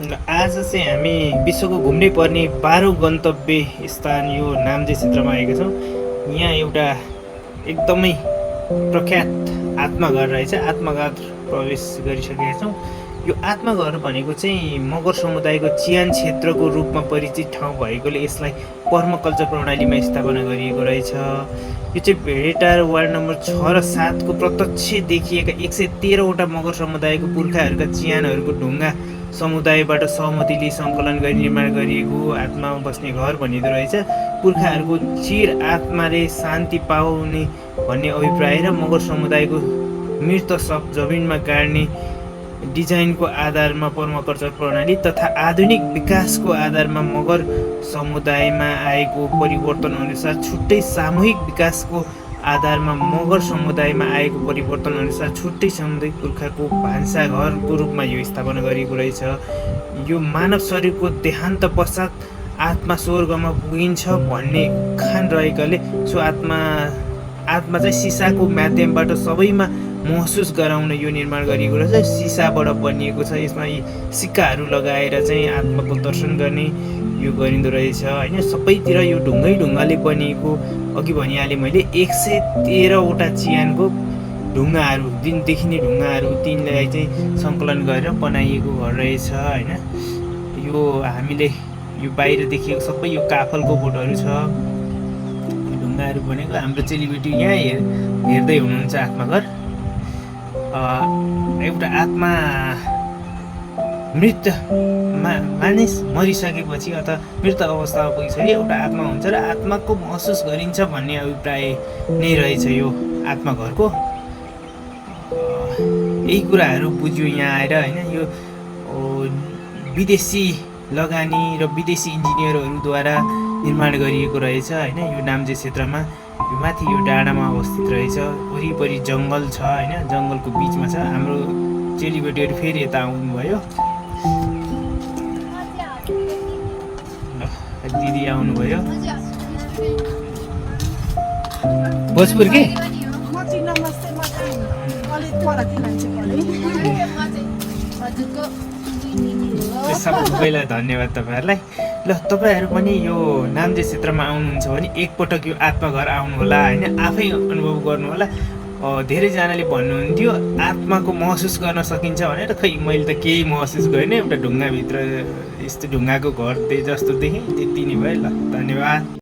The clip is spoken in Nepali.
आज चाहिँ हामी विश्वको घुम्नै पर्ने 12औं गन्तव्य स्थान यो नाम्चे क्षेत्रमा आएका छौँ। यहाँ एउटा एकदमै प्रख्यात आत्माघर रहेछ। आत्माघर प्रवेश गरिसकेका छौँ। यो आत्माघर भनेको चाहिँ मगर समुदायको चियान क्षेत्रको रूपमा परिचित ठाउँ भएकोले यसलाई पर्मकल्चर प्रणालीमा स्थापना गरिएको रहेछ। यो चाहिँ भेडेटार वार्ड नम्बर 6 र 7 को प्रत्यक्ष देखिएका 113वटा मगर समुदायको पुर्खाहरूका चियानहरूको ढुङ्गा समुदायबाट सहमतिले सङ्कलन गरी निर्माण गरिएको आत्मामा बस्ने घर भनिँदो रहेछ। पुर्खाहरूको चिर आत्माले शान्ति पाउने भन्ने अभिप्राय र मगर समुदायको मृत शव जमिनमा गाड्ने डिजाइनको आधारमा पर्माकल्चर प्रणाली तथा आधुनिक विकासको आधारमा मगर समुदायमा आएको परिवर्तन अनुसार छुट्टै सामूहिक विकासको आधारमा मगर समुदायमा आएको परिवर्तन अनुसार छुट्टै सामुदायिक पुर्खाको भान्साघरको रूपमा यो स्थापना गरिएको रहेछ। यो मानव शरीरको देहान्त पश्चात आत्मा स्वर्गमा पुगिन्छ भन्ने उखान रहेकाले सो आत्मा चाहिँ सिसाको माध्यमबाट सबैमा महसुस गराउन यो निर्माण गरिएको रहेछ। सिसाबाट बनिएको छ। यसमा सिक्काहरू लगाएर चाहिँ आत्माको दर्शन गर्ने यो गरिँदो रहेछ होइन। सबैतिर यो ढुङ्गाले बनिएको, अघि भनिहालेँ मैले 113वटा चियानको ढुङ्गाहरू देखिने ढुङ्गाहरू तिनलाई चाहिँ सङ्कलन गरेर बनाइएको घर रहेछ होइन। यो हामीले यो बाहिर देखिएको सबै यो काफलको बोटहरू छ। ढुङ्गाहरू बनेको हाम्रो चेलीबेटी यहाँ हेर्दै हुनुहुन्छ आत्माघर। एउटा आत्मा मृत मानिस मरिसकेपछि अथवा मृत अवस्थामा पुगिसके एउटा आत्मा हुन्छ र आत्माको महसुस गरिन्छ भन्ने अभिप्राय नै रहेछ यो आत्माघरको। यही कुराहरू बुझ्यो यहाँ आएर होइन। यो विदेशी लगानी र विदेशी इन्जिनियरहरूद्वारा निर्माण गरिएको रहेछ होइन। यो नाम्चे क्षेत्रमा यो माथि यो डाँडामा अवस्थित रहेछ। वरिपरि जङ्गल छ होइन। जङ्गलको बिचमा छ। हाम्रो चेलीबेटीहरू फेरि यता आउनुभयो। दिदी आउनुभयो। भोजपुर के सबैलाई धन्यवाद तपाईँहरूलाई। ल तपाईँहरू पनि यो नाम्चे क्षेत्रमा आउनुहुन्छ भने एकपटक यो आत्माघर आउनुहोला होइन। आफै अनुभव गर्नुहोला। धेरैजनाले भन्नुहुन्थ्यो आत्माको महसुस गर्न सकिन्छ भनेर। खै मैले त केही महसुस गरिनँ। एउटा ढुङ्गाभित्र यस्तो ढुङ्गाको घर जस्तो देखेँ, त्यति नै भयो। ल धन्यवाद।